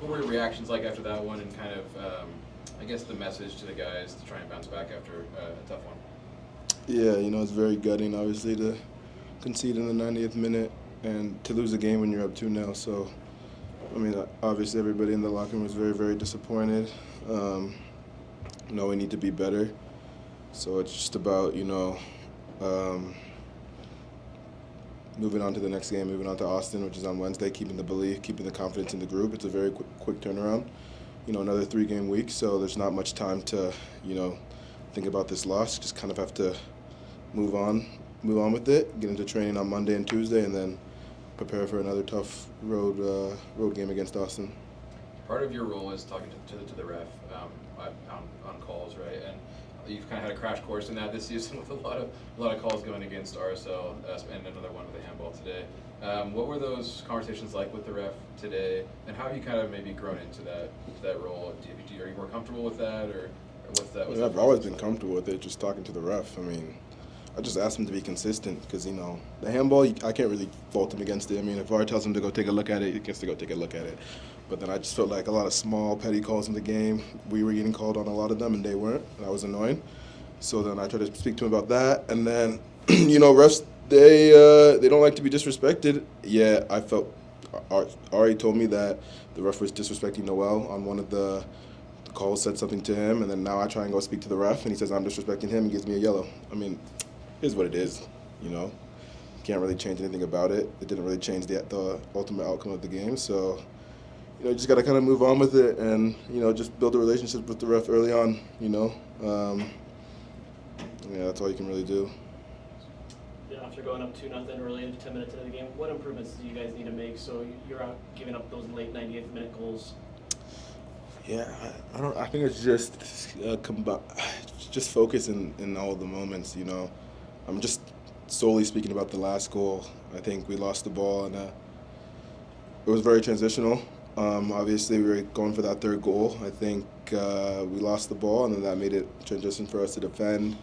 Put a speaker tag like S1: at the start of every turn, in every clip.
S1: what were your reactions like after that one, and kind of, I guess, the message to the guys to try and bounce back after a tough one?
S2: Yeah, it's very gutting, obviously, to concede in the 90th minute and to lose a game when you're up 2-0. So, I mean, obviously everybody in the locker room was very, very disappointed. We need to be better. So it's just about, moving on to the next game, moving on to Austin, which is on Wednesday, keeping the belief, keeping the confidence in the group. It's a very quick turnaround. Another 3-game week, so there's not much time to, think about this loss. Just kind of have to move on with it, get into training on Monday and Tuesday, and then prepare for another tough road game against Austin.
S1: Part of your role is talking to the ref on calls, right? And you've kind of had a crash course in that this season with a lot of calls going against RSL and another one with a handball today. What were those conversations like with the ref today, and how have you kind of maybe grown into that role? Are you more comfortable with that, or what's that?
S2: I've always been comfortable with it, just talking to the ref. I mean, I just asked him to be consistent because, the handball, I can't really fault him against it. I mean, if VAR tells him to go take a look at it, he gets to go take a look at it. But then I just felt like a lot of small, petty calls in the game, we were getting called on a lot of them, and they weren't. And that was annoying. So then I tried to speak to him about that. And then, refs, they don't like to be disrespected. Yeah, I felt Ari told me that the ref was disrespecting Noel on one of the calls, said something to him, and then now I try and go speak to the ref, and he says I'm disrespecting him and gives me a yellow. I mean, here's what it is, Can't really change anything about it. It didn't really change the ultimate outcome of the game. So, you just got to kind of move on with it and, just build a relationship with the ref early on, Yeah, that's all you can really do.
S3: Yeah, after going up 2-0 early into 10 minutes into the game, what improvements do you guys need to make so you're out giving up those late 98th minute goals?
S2: Yeah, I think it's just just focus in all the moments. I'm just solely speaking about the last goal. I think we lost the ball and it was very transitional. Obviously, we were going for that third goal. I think we lost the ball, and then that made it transition for us to defend.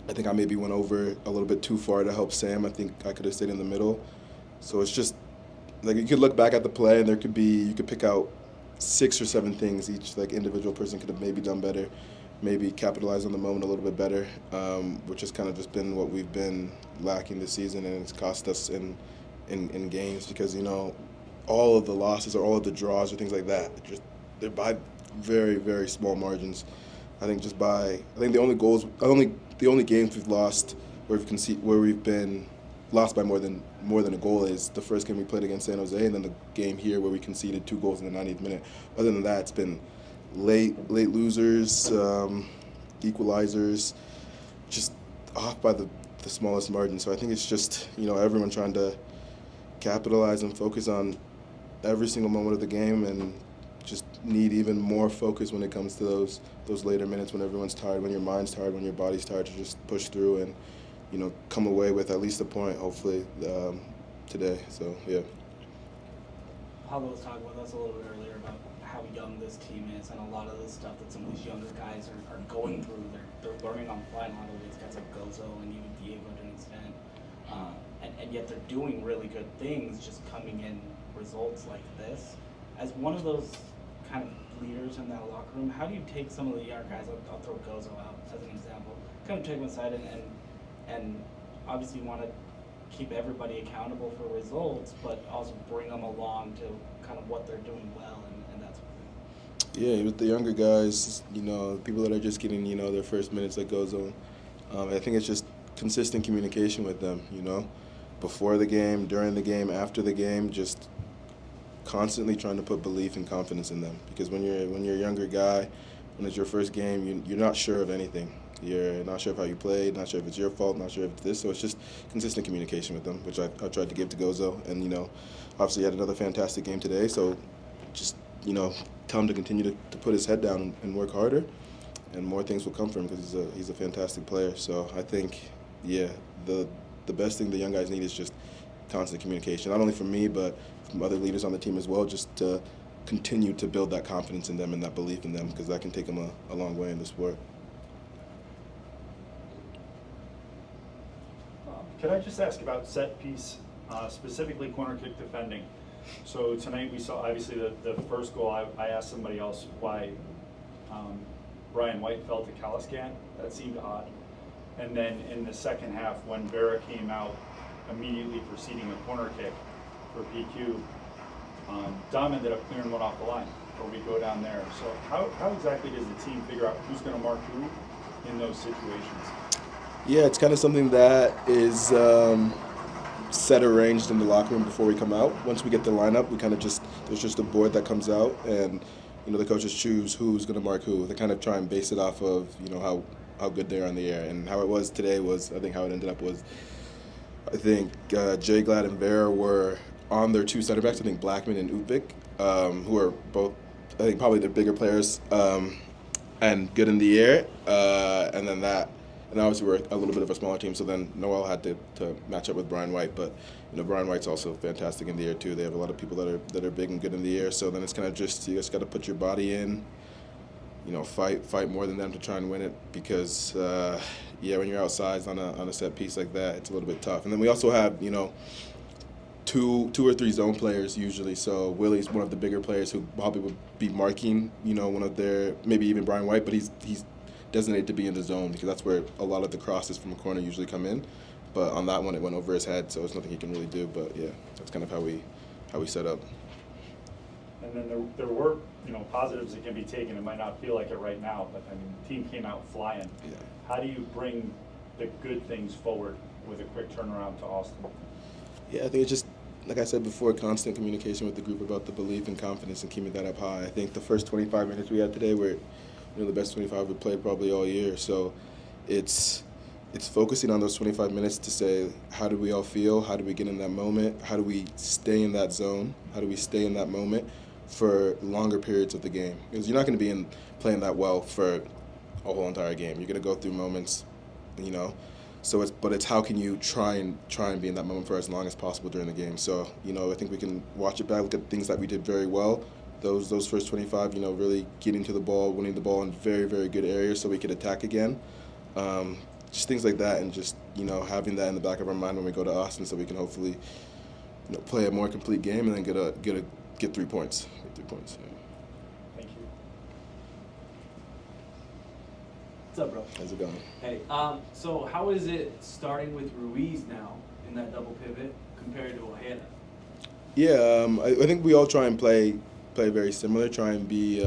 S2: I think I maybe went over a little bit too far to help Sam. I think I could have stayed in the middle. So it's just like you could look back at the play, and you could pick out 6 or 7 things each individual person could have maybe done better, maybe capitalize on the moment a little bit better, which has kind of just been what we've been lacking this season, and it's cost us in games because all of the losses or all of the draws or things like that, they're by very, very small margins. I think the only games we've lost where we've been lost by more than a goal is the first game we played against San Jose, and then the game here where we conceded 2 goals in the 90th minute. Other than that, it's been late losers, equalizers, just off by the smallest margin. So I think it's just everyone trying to capitalize and focus on every single moment of the game, and just need even more focus when it comes to those later minutes when everyone's tired, when your mind's tired, when your body's tired, to just push through and come away with at least a point, hopefully, today. So, yeah.
S4: Paulo was talking with us a little bit earlier about how young this team is and a lot of the stuff that some of these younger guys are going through. They're learning on the fly. Not only guys like Gozo and even Diego to an extent. And yet they're doing really good things, just coming in results like this. As one of those kind of leaders in that locker room, how do you take some of the younger guys, I'll throw Gozo out as an example, kind of take them aside and obviously want to keep everybody accountable for results, but also bring them along to kind of what they're doing well and that sort of thing?
S2: Yeah, with the younger guys, people that are just getting, their first minutes like Gozo, I think it's just consistent communication with them, before the game, during the game, after the game, just constantly trying to put belief and confidence in them. Because when you're a younger guy, when it's your first game, you're not sure of anything. You're not sure of how you played, not sure if it's your fault, not sure if it's this. So it's just consistent communication with them, which I tried to give to Gozo. And, obviously he had another fantastic game today. So just, tell him to continue to put his head down and work harder. And more things will come from him because he's a fantastic player. So I think, yeah, the best thing the young guys need is just constant communication, not only from me, but from other leaders on the team as well, just to continue to build that confidence in them and that belief in them, because that can take them a long way in the sport.
S5: Can I just ask about set piece, specifically corner kick defending? So tonight we saw, obviously, the first goal, I asked somebody else why Brian White fell to Caliscan. That seemed odd. And then in the second half, when Vera came out immediately preceding a corner kick for PQ, Dom ended up clearing one off the line, or we go down there. So how exactly does the team figure out who's going to mark who in those situations?
S2: Yeah, it's kind of something that is set arranged in the locker room before we come out. Once we get the lineup, we kind of there's just a board that comes out, and the coaches choose who's going to mark who. They kind of try and base it off of how good they are on the air, and how it was today was, I think how it ended up was, I think Jay Glad and Vera were on their two center backs. I think Blackman and Upik, who are both, I think, probably the bigger players and good in the air, and obviously we're a little bit of a smaller team, so then Noel had to match up with Brian White, but Brian White's also fantastic in the air too. They have a lot of people that are big and good in the air, so then it's kind of just, you just got to put your body in, fight more than them to try and win it, because when you're outsized on a set piece like that, it's a little bit tough. And then we also have two or three zone players usually. So Willie's one of the bigger players who probably would be marking, one of their, maybe even Brian White, but he's designated to be in the zone because that's where a lot of the crosses from a corner usually come in. But on that one, it went over his head, so there's nothing he can really do. But yeah, that's kind of how we set up.
S5: And then there were positives that can be taken. It might not feel like it right now, but I mean, the team came out flying.
S2: Yeah.
S5: How do you bring the good things forward with a quick turnaround to Austin?
S2: Yeah, I think it's just, like I said before, constant communication with the group about the belief and confidence and keeping that up high. I think the first 25 minutes we had today were the best 25 we played probably all year. So it's focusing on those 25 minutes to say, how do we all feel? How do we get in that moment? How do we stay in that zone? How do we stay in that moment for longer periods of the game? Because you're not going to be playing that well for a whole entire game. You're going to go through moments, So it's how can you try and be in that moment for as long as possible during the game. So I think we can watch it back, look at things that we did very well. Those first 25, really getting to the ball, winning the ball in very, very good areas so we could attack again. Just things like that, and just having that in the back of our mind when we go to Austin, so we can hopefully play a more complete game and then get 3 points. Get 3 points. Yeah.
S5: Thank you.
S4: What's up, bro?
S2: How's it going?
S4: Hey, so how is it starting with Ruiz now in that double pivot compared to Ojeda?
S2: Yeah, I think we all try and play very similar, try and be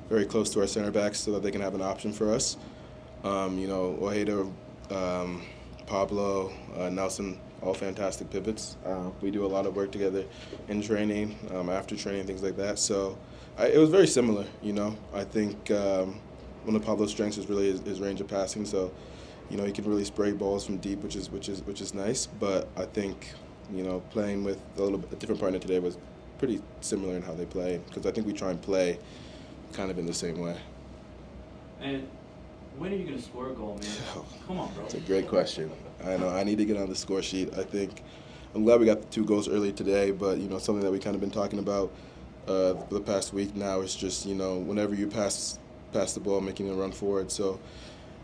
S2: very close to our center backs so that they can have an option for us. Ojeda, Pablo, Nelson, all fantastic pivots. We do a lot of work together in training, after training, things like that. So it was very similar, I think one of Pablo's strengths is really his range of passing. So, he can really spray balls from deep, which is nice. But I think, playing with a different partner today was pretty similar in how they play, because I think we try and play kind of in the same way.
S4: And when are you going to score a goal, man? Come on, bro.
S2: It's a great question. I know I need to get on the score sheet. I think I'm glad we got the 2 goals early today, but something that we kind of been talking about for the past week now is just whenever you pass the ball, making a run forward. So,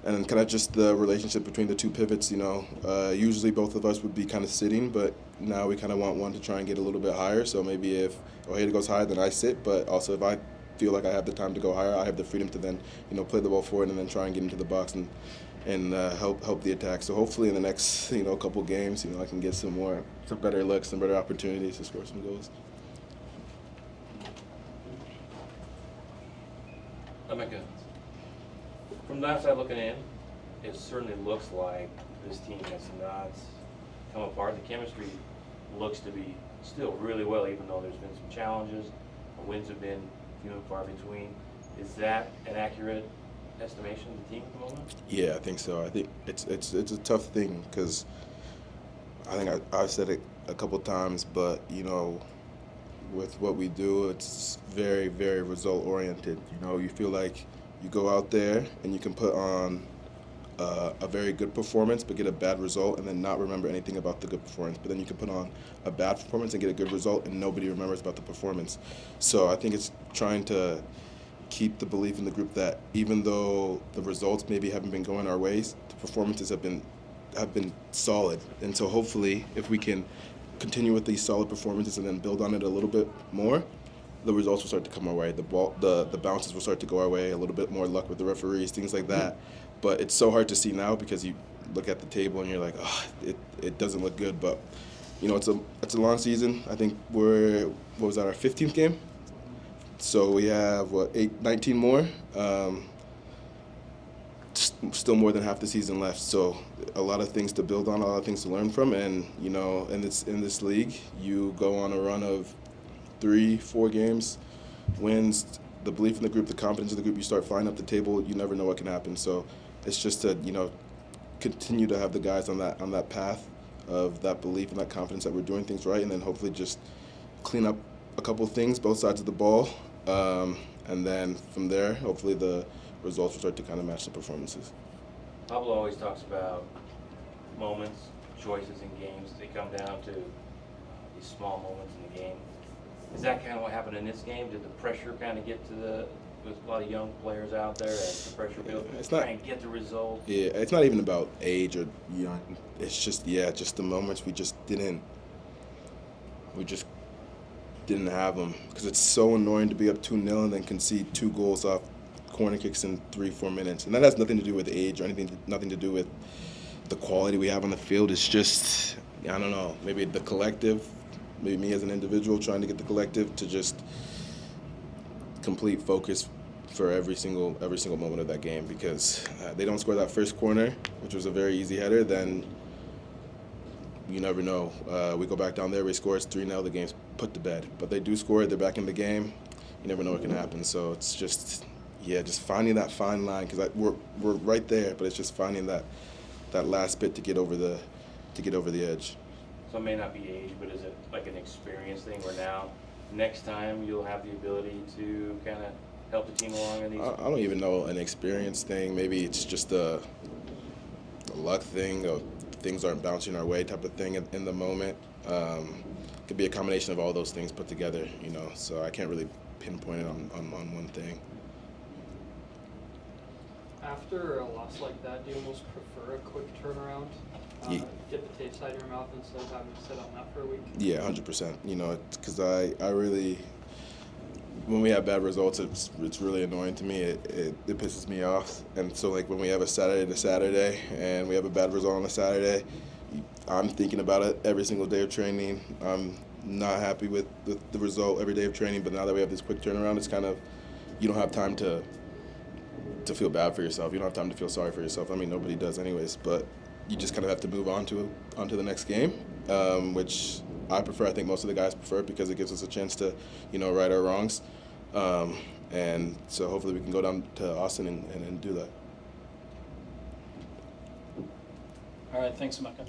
S2: and then kind of just the relationship between the 2 pivots. Usually both of us would be kind of sitting, but now we kind of want one to try and get a little bit higher. So maybe if Ojeda goes higher, then I sit. But also if I feel like I have the time to go higher, I have the freedom to then play the ball forward and then try and get into the box and help the attack. So hopefully in the next couple games, I can get some better looks, some better opportunities to score some goals.
S6: Emeka, from the outside looking in, it certainly looks like this team has not come apart. The chemistry looks to be still really well, even though there's been some challenges. The wins have been few and far between. Is that an accurate estimation of the team at the moment?
S2: Yeah, I think so. I think it's a tough thing because I think I've said it a couple times, but with what we do, it's very, very result oriented. You feel like you go out there and you can put on a very good performance but get a bad result and then not remember anything about the good performance. But then you can put on a bad performance and get a good result and nobody remembers about the performance. So I think it's trying to keep the belief in the group that even though the results maybe haven't been going our ways, the performances have been solid. And so hopefully if we can continue with these solid performances and then build on it a little bit more, the results will start to come our way. The bounces will start to go our way. A little bit more luck with the referees, things like that. But it's so hard to see now because you look at the table and you're like, oh, it doesn't look good. But it's a long season. I think what was that, our 15th game? So we have 19 more. Still more than half the season left. So a lot of things to build on, a lot of things to learn from, and in this league, you go on a run of 3-4 games, wins, the belief in the group, the confidence of the group, you start flying up the table, you never know what can happen. So it's just to, continue to have the guys on that path of that belief and that confidence that we're doing things right, and then hopefully just clean up a couple of things, both sides of the ball, and then from there, hopefully the results will start to kind of match the performances.
S6: Pablo always talks about moments, choices in games. They come down to these small moments in the game. Is that kind of what happened in this game? Did the pressure kind of get to with a lot of young players out there as the pressure built to try and get the result?
S2: Yeah, it's not even about age or young. It's just the moments we just didn't have them, because it's so annoying to be up 2-0 and then concede 2 goals off corner kicks in 3-4 minutes. And that has nothing to do with age or nothing to do with the quality we have on the field. It's just, I don't know, maybe the collective, maybe me as an individual trying to get the collective to just complete focus for every single moment of that game, because they don't score that first corner, which was a very easy header, then you never know. We go back down there, we score, it's 3-0, the game's put to bed. But they do score it, they're back in the game. You never know what can happen. So it's just finding that fine line, because we're right there, but it's just finding that last bit to get over the edge.
S6: So it may not be age, but is it like an experience thing where now, next time, you'll have the ability to kind of help the team along in these?
S2: I don't even know, an experience thing. Maybe it's just a luck thing, or things aren't bouncing our way type of thing in the moment. Could be a combination of all those things put together, so I can't really pinpoint it on one thing.
S7: After a loss like that, do you almost prefer a quick turnaround? Get the taste out of your mouth instead of having to sit on that for a week?
S2: Yeah, 100%. Because I really, when we have bad results, it's really annoying to me. It pisses me off. And so, like, when we have a Saturday to Saturday and we have a bad result on a Saturday, I'm thinking about it every single day of training. I'm not happy with the result every day of training, but now that we have this quick turnaround, it's kind of, you don't have time to feel bad for yourself. You don't have time to feel sorry for yourself. I mean, nobody does anyways, but you just kind of have to move on to the next game, which I prefer. I think most of the guys prefer, because it gives us a chance to, right our wrongs. And so hopefully we can go down to Austin and do that.
S8: All right, thanks, Emeka.